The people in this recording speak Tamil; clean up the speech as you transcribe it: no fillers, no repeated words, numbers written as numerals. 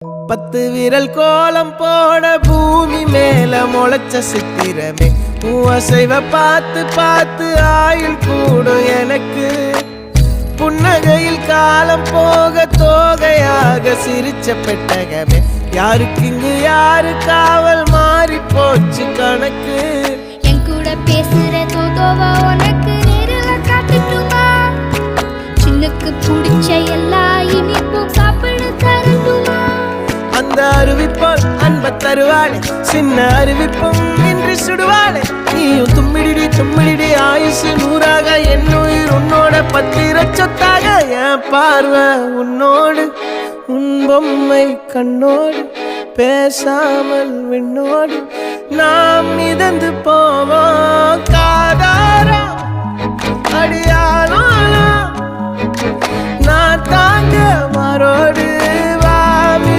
10 விரல் கோலம் போட பூமி மேல முளைச்ச சித்திரமே அசைவ பார்த்து பார்த்து ஆயுள் கூடும் எனக்கு புன்னகையில் காலம் போக தோகையாக சிரிச்ச பெட்டகமே யாருக்கு இங்கு யாரு காவல் மாறி போச்சு கணக்கு என் கூட பேசுற தோதோவா உனக்கு நேரில் காட்டுட்டுமா சின்னக்கு பிடிச்ச எல்லா இனிப்பும் சாப்பிட தரட்டுமா அந்த அறிவிப்போல் அன்ப தருவாளே சின்ன அறிவிப்பும் இன்று சுடுவாளே நீயும் தும்மிடி ஆயுசு 100ஆக என் உயிர் உன்னோட 10 சொத்தாக என் பார்வை உன்னோடு உன் பொம்மை கண்ணோடு பேசாமல் விண்ணோடு நாம் மிதந்து போவோம் காதாரா அடியானோ நான் தாங்க மாறோடு